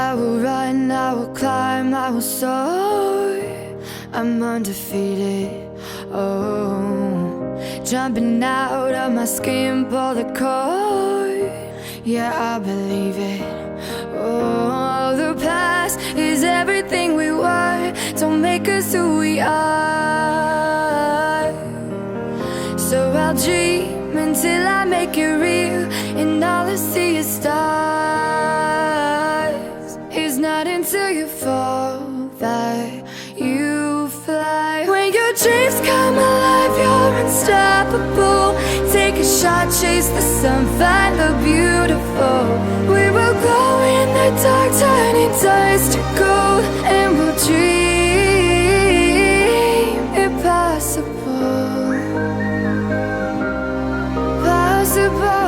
I will run, I will climb, I will soar. I'm undefeated, oh. Jumping out of my skin, pull the cord. Yeah, I believe it. Oh, the past is everything we were. Don't make us who we are. So I'll dream until I make it real, and all I see is stars. It's not until you fall that you fly. When your dreams come alive, you're unstoppable. Take a shot, chase the sun, find the beautiful. We will glow in the dark, turning dust to gold, and we'll dream impossible. Possible.